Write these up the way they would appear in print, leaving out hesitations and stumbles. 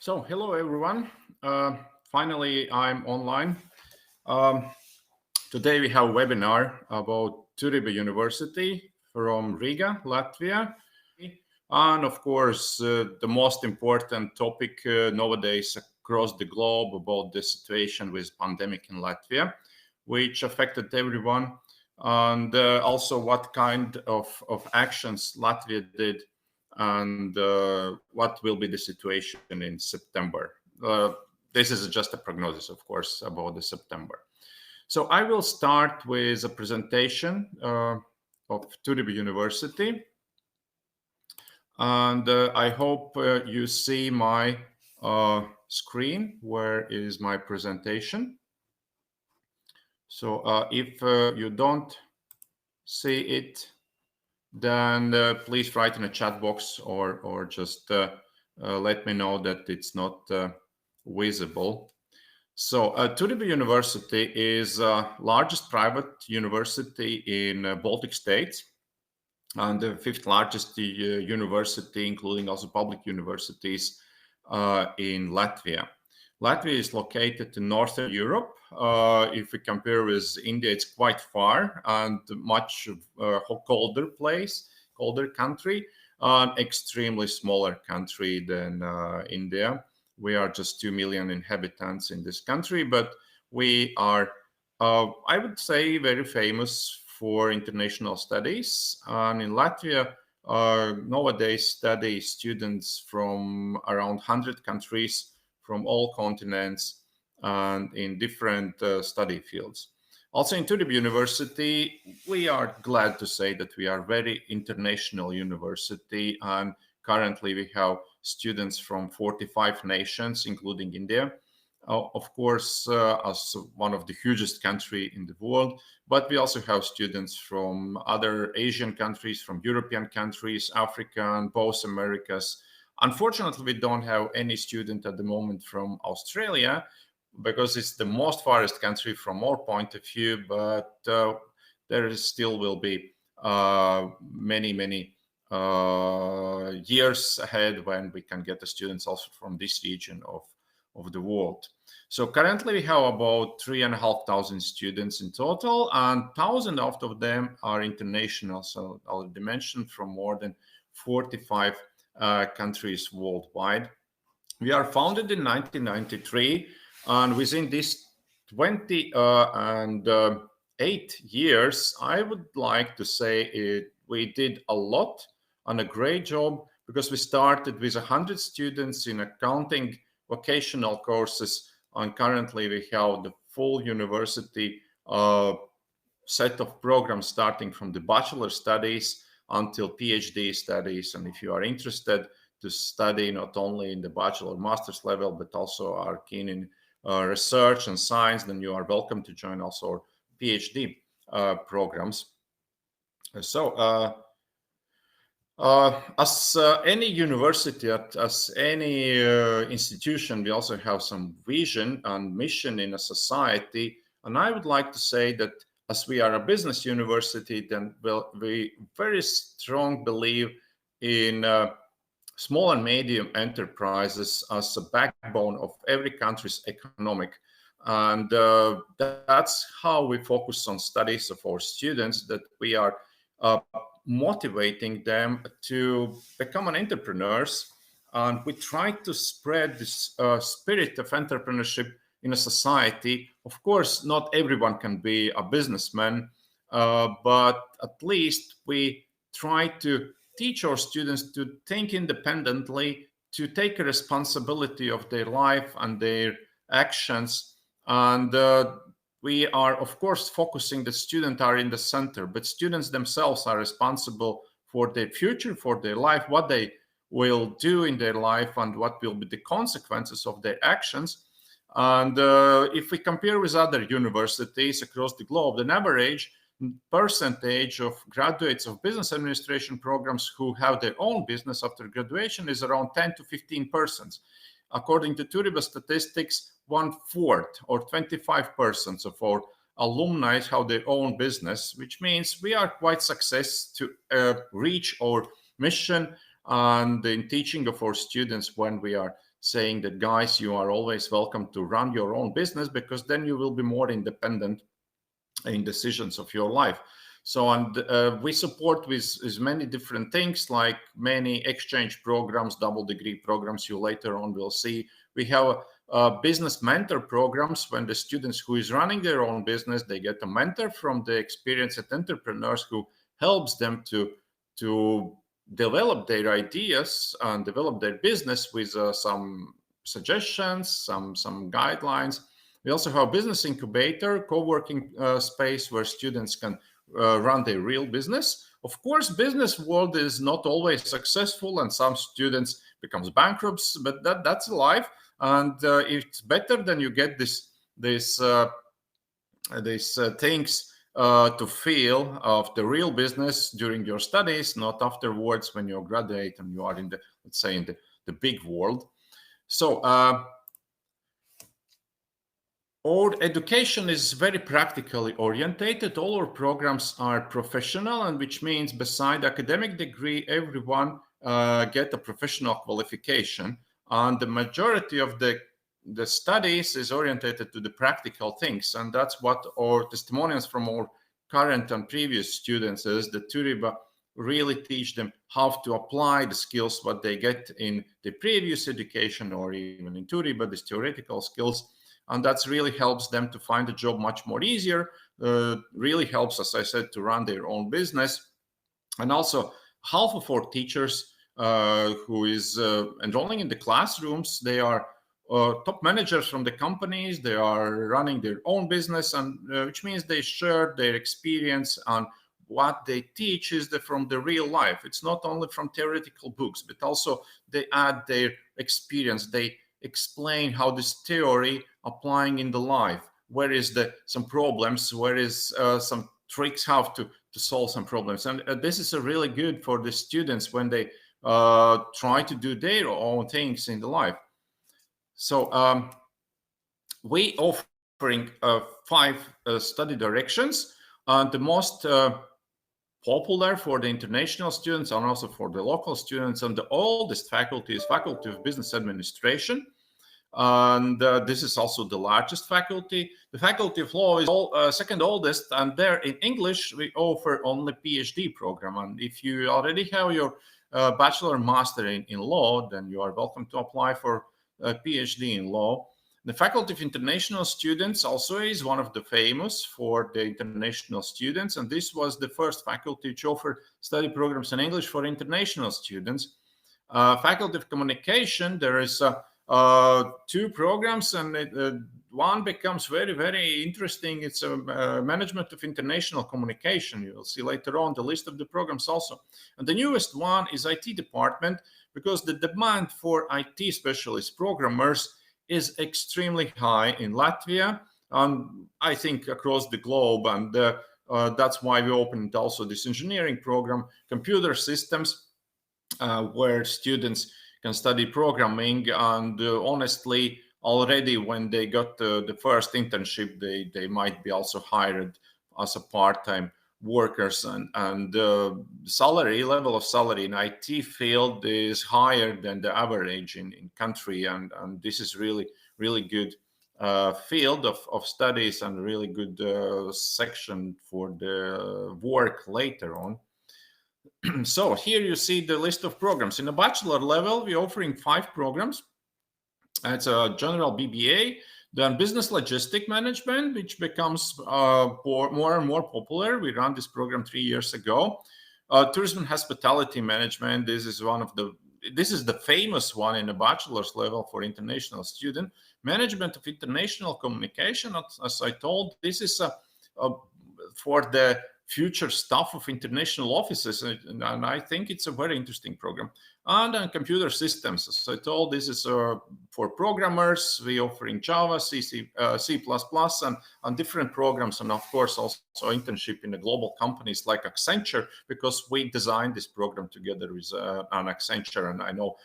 So, hello everyone. Finally, I'm online. Um, Today we have a webinar about Turku University from Riga, Latvia. And of course, the most important topic nowadays across the globe about the situation with pandemic in Latvia, which affected everyone, and also what kind of actions Latvia did, and what will be the situation in September. This is just a prognosis, of course, about the September. So I will start with a presentation of Turku University. And I hope you see my screen. Where is my presentation? So if you don't see it, then please write in a chat box or just let me know that it's not visible. So Turku University is the largest private university in Baltic states and the fifth largest university, including also public universities in Latvia. Latvia is located in Northern Europe. If we compare with India, it's quite far and much colder place, colder country, an extremely smaller country than India. We are just 2 million inhabitants in this country, but we are, I would say, very famous for international studies. And in Latvia, nowadays study students from around 100 countries from all continents and in different study fields. Also in Turku University, we are glad to say that we are a very international university, and currently we have students from 45 nations, including India. Of course, as one of the hugest country in the world, but we also have students from other Asian countries, from European countries, Africa, and both Americas. Unfortunately, we don't have any student at the moment from Australia because it's the most farthest country from our point of view, but there still will be many years ahead when we can get the students also from this region of the world. So currently we have about 3,500 students in total, and 1,000 out of them are international. So I already mentioned from more than 45 countries worldwide. We are founded in 1993, and within these 28 years, I would like to say we did a lot and a great job, because we started with 100 students in accounting vocational courses, and currently we have the full university set of programs starting from the bachelor studies until PhD studies. And if you are interested to study not only in the bachelor master's level, but also are keen in research and science, then you are welcome to join also our PhD programs. So as any university, as any institution, we also have some vision and mission in a society. And I would like to say that as we are a business university, then we very strong believe in small and medium enterprises as a backbone of every country's economic. And that's how we focus on studies of our students, that we are motivating them to become an entrepreneurs, and we try to spread this spirit of entrepreneurship in a society. Of course, not everyone can be a businessman, but at least we try to teach our students to think independently, to take a responsibility of their life and their actions. And we are, of course, focusing the students are in the center, but students themselves are responsible for their future, for their life, what they will do in their life, and what will be the consequences of their actions. And if we compare with other universities across the globe, the average percentage of graduates of business administration programs who have their own business after graduation is around 10 to 15%. According to Turku statistics, 1/4 or 25% of our alumni have their own business, which means we are quite success to reach our mission and in teaching of our students when we are saying that, guys, you are always welcome to run your own business, because then you will be more independent in decisions of your life. So, and we support with many different things, like many exchange programs, double degree programs you later on will see. We have business mentor programs. When the students who is running their own business, they get a mentor from the experienced entrepreneurs who helps them to develop their ideas and develop their business with some suggestions, some guidelines. We also have a business incubator, co-working space where students can run their real business. Of course, business world is not always successful, and some students becomes bankrupts, but that's life. And it's better than you get these things to feel of the real business during your studies, not afterwards when you graduate and you are in the, let's say, in the big world. So our education is very practically orientated. All our programs are professional, and which means beside academic degree, everyone get a professional qualification. And the majority of the studies is orientated to the practical things. And that's what our testimonials from our current and previous students is, that Turiba really teach them how to apply the skills what they get in the previous education, or even in Turiba, these theoretical skills. And that really helps them to find a job much more easier, really helps, as I said, to run their own business. And also half of our teachers who is enrolling in the classrooms, they are top managers from the companies. They are running their own business, and which means they share their experience, and what they teach is from the real life. It's not only from theoretical books, but also they add their experience. They explain how this theory applying in the life, where is some problems, where is some tricks how to solve some problems. And this is really good for the students when they try to do their own things in the life. So we offering 5 study directions, and the most popular for the international students and also for the local students, and the oldest faculty is Faculty of Business Administration. And this is also the largest faculty. The Faculty of Law is second oldest, and there in English we offer only PhD program. And if you already have your bachelor and master in law, then you are welcome to apply for a PhD in law. The Faculty of International Students also is one of the famous for the international students, and this was the first faculty to offer study programs in English for international students. Faculty of Communication, there is 2 programs, and one becomes very, very interesting. It's a management of international communication. You will see later on the list of the programs also. And the newest one is IT department, because the demand for IT specialist programmers is extremely high in Latvia, and I think across the globe. And that's why we opened also this engineering program, computer systems, where students can study programming. And honestly, already when they got the first internship, they might be also hired as a part-time workers, and salary level of salary in IT field is higher than the average in country, and this is really good field of studies, and really good section for the work later on. So here you see the list of programs. In the bachelor level, we're offering 5 programs. It's a general BBA, then business logistic management, which becomes more and more popular. We ran this program 3 years ago. Tourism and hospitality management. This is the famous one in the bachelor's level for international student. Management of international communication, as I told, this is for the future staff of international offices, and I think it's a very interesting program. And then computer systems, as I told, this is for programmers. We're offering Java, C++, and different programs, and of course also internship in the global companies like Accenture, because we designed this program together with an Accenture, and I know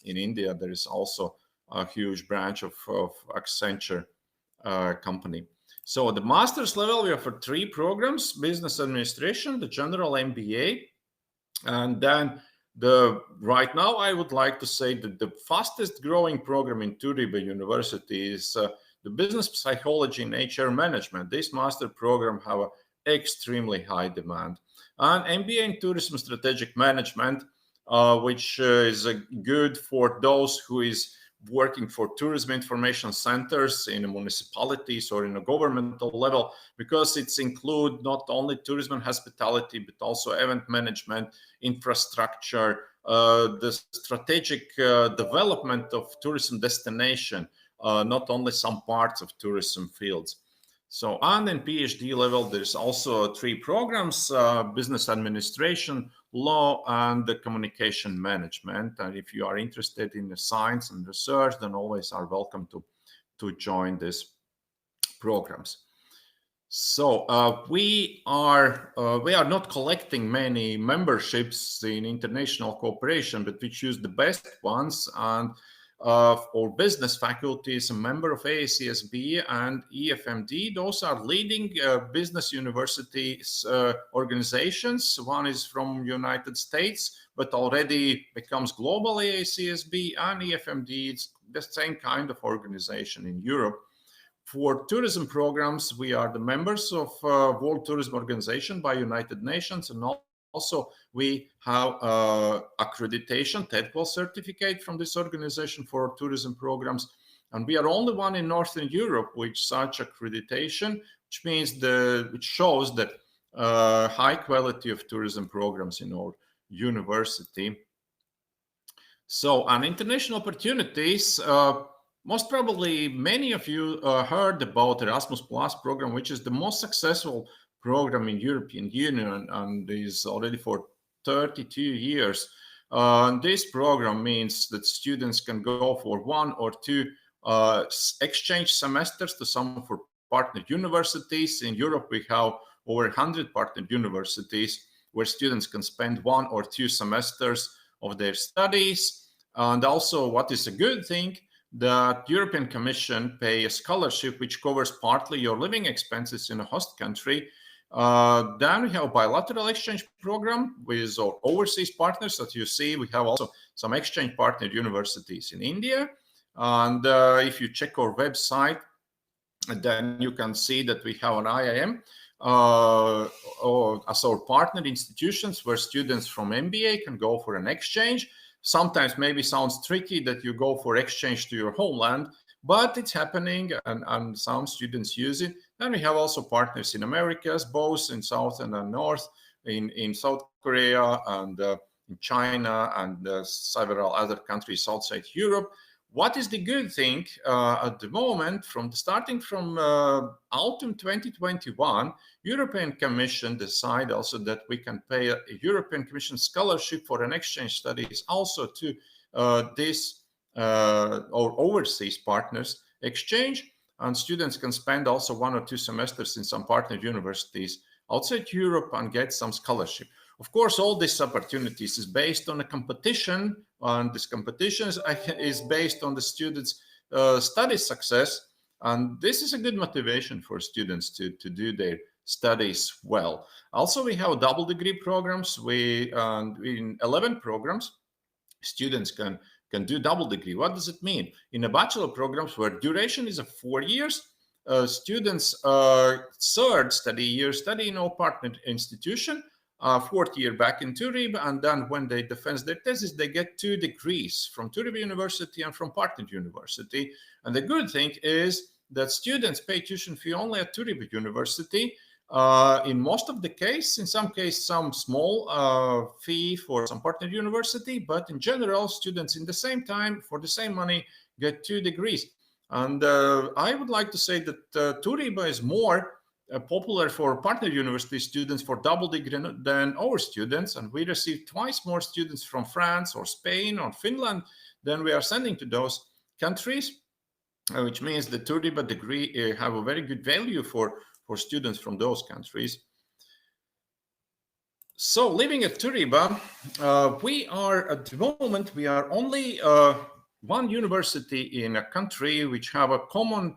in India there is also a huge branch of Accenture company. So at the master's level, we offer 3 programs: business administration, the general MBA, and then Right now, I would like to say that the fastest growing program in Turiba University is the business psychology and HR management. This master program have an extremely high demand. And MBA in tourism strategic management, which is good for those who is working for tourism information centers in municipalities or in a governmental level, because it's include not only tourism and hospitality, but also event management, infrastructure, the strategic development of tourism destination, not only some parts of tourism fields. So, and in PhD level, there's also 3 programs, business administration, law, and the communication management. And if you are interested in the science and research, then always are welcome to join these programs. So we are not collecting many memberships in international cooperation, but we choose the best ones. And our business faculty is a member of AACSB and EFMD. Those are leading business universities organizations. One is from United States, but already becomes global. AACSB and EFMD. It's the same kind of organization in Europe. For tourism programs, we are the members of World Tourism Organization by United Nations, and also we have accreditation, TEDQUAL certificate from this organization for tourism programs. And we are only one in Northern Europe with such accreditation, which means which shows that high quality of tourism programs in our university. So, on international opportunities, most probably many of you heard about Erasmus Plus program, which is the most successful program in European Union and is already for 32 years. This program means that students can go for 1 or 2 exchange semesters to some of our partner universities. In Europe, we have over 100 partner universities where students can spend 1 or 2 semesters of their studies. And also, what is a good thing, the European Commission pay a scholarship which covers partly your living expenses in a host country. Then we have a bilateral exchange program with our overseas partners that you see. We have also some exchange partner universities in India. And if you check our website, then you can see that we have an IIM as our partner institutions where students from MBA can go for an exchange. Sometimes maybe sounds tricky that you go for exchange to your homeland, but it's happening and some students use it. Then we have also partners in Americas, both in South and North, in South Korea and in China and several other countries outside Europe. What is the good thing at the moment, starting from autumn 2021, European Commission decide also that we can pay a European Commission scholarship for an exchange studies also to or overseas partners exchange, and students can spend also 1 or 2 semesters in some partner universities outside Europe and get some scholarship. Of course, all these opportunities is based on a competition, and this competition is based on the students' study success, and this is a good motivation for students to do their studies well. Also, we have double degree programs. In 11 programs, students can do double degree. What does it mean? In a bachelor programs where duration is 4 years, students third study year study in our partner institution, 4th year back in Turiba, and then when they defend their thesis, they get 2 degrees from Turiba University and from partner university. And the good thing is that students pay tuition fee only at Turiba University. In most of the case, in some case, some small fee for some partner university, but in general, students in the same time, for the same money, get 2 degrees. And I would like to say that Turiba is more popular for partner university students for double degree than our students, and we receive twice more students from France or Spain or Finland than we are sending to those countries, which means the Turiba degree have a very good value for students from those countries. So living at Turiba, we are at the moment, we are only one university in a country which have a common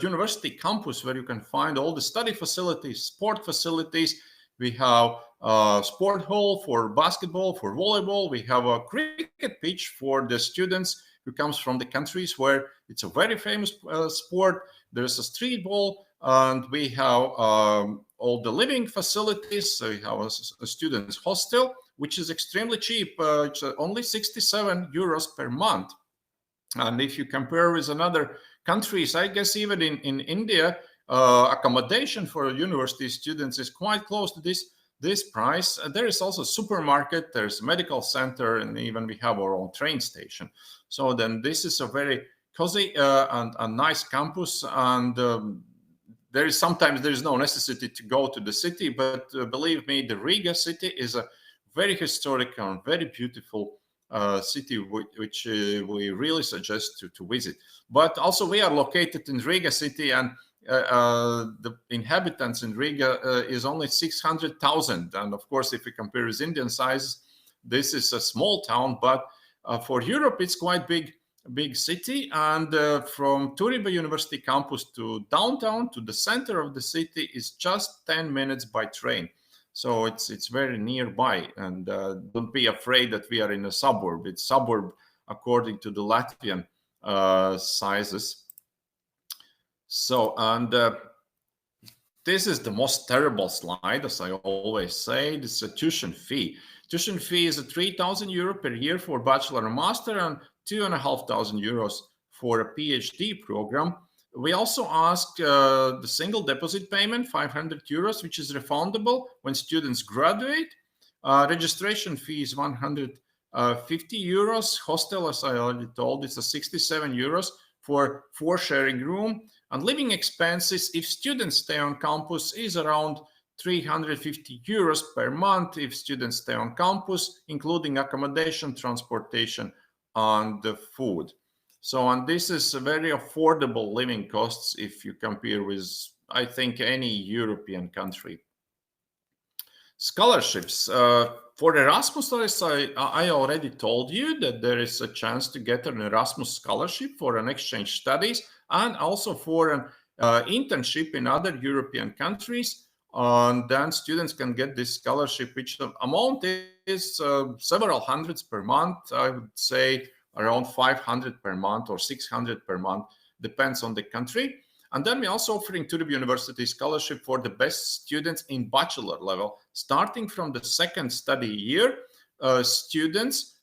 university campus where you can find all the study facilities, sport facilities. We have sport hall for basketball, for volleyball. We have a cricket pitch for the students who comes from the countries where it's a very famous sport. There's a street ball, and we have all the living facilities. So we have a students' hostel, which is extremely cheap. It's only 67 euros per month. And if you compare with another countries, I guess even in India, accommodation for university students is quite close to this price. There is also a supermarket, there's a medical center, and even we have our own train station. So then this is a very cozy and nice campus. And sometimes there is no necessity to go to the city, but believe me, the Riga city is a very historical and very beautiful city, which we really suggest to visit. But also we are located in Riga city, and the inhabitants in Riga is only 600,000. And of course, if we compare with Indian sizes, this is a small town, but for Europe, it's quite big city. And from Turiba University campus to downtown, to the center of the city, is just 10 minutes by train. So it's very nearby, and don't be afraid that we are in a suburb. It's suburb according to the Latvian sizes. So, and this is the most terrible slide, as I always say. This is a tuition fee. Tuition fee is 3,000 euro per year for bachelor and master, and 2,500 euros for a PhD program. We also ask the single deposit payment, 500 euros, which is refundable when students graduate. Registration fee is 150 euros. Hostel, as I already told, is 67 euros for 4 sharing room. And living expenses, if students stay on campus, is around 350 euros per month if students stay on campus, including accommodation, transportation, and the food. So, and this is a very affordable living costs if you compare with, I think, any European country. Scholarships. For Erasmus studies, I already told you that there is a chance to get an Erasmus scholarship for an exchange studies, and also for an internship in other European countries. And then students can get this scholarship, which the amount is several hundreds per month. I would say around 500 per month or 600 per month, depends on the country. And then we're also offering Turiba University scholarship for the best students in bachelor level. Starting from the second study year, students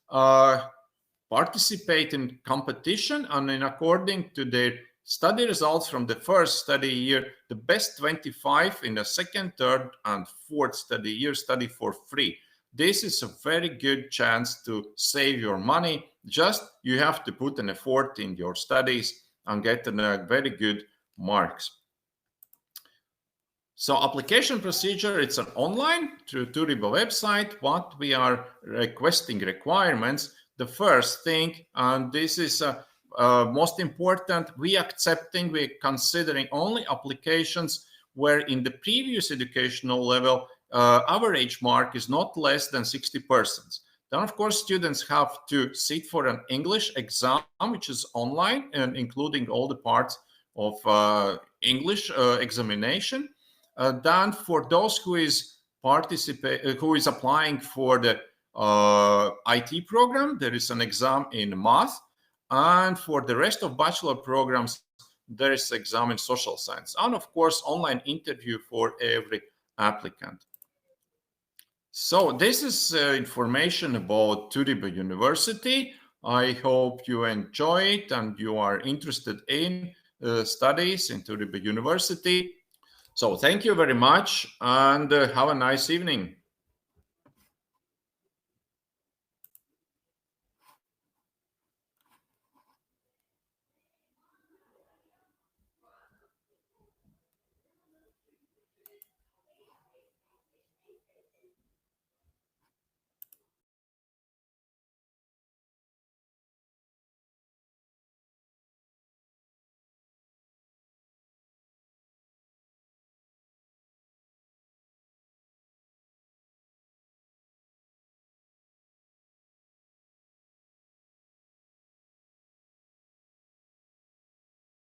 participate in competition, and in according to their study results from the first study year, the best 25 in the second, third, and fourth study year study for free. This is a very good chance to save your money. Just you have to put an effort in your studies and get very good marks. So application procedure, it's an online through Turiba website. What we are requesting requirements, the first thing, and this is most important, we're considering only applications where in the previous educational level, average mark is not less than 60%. Then, of course, students have to sit for an English exam, which is online, and including all the parts of English examination. Then, for those who is applying for the IT program, there is an exam in math, and for the rest of bachelor programs, there is an exam in social science, and of course, online interview for every applicant. So this is information about Turiba University. I hope you enjoy it and you are interested in studies in Turiba University. So thank you very much, and have a nice evening.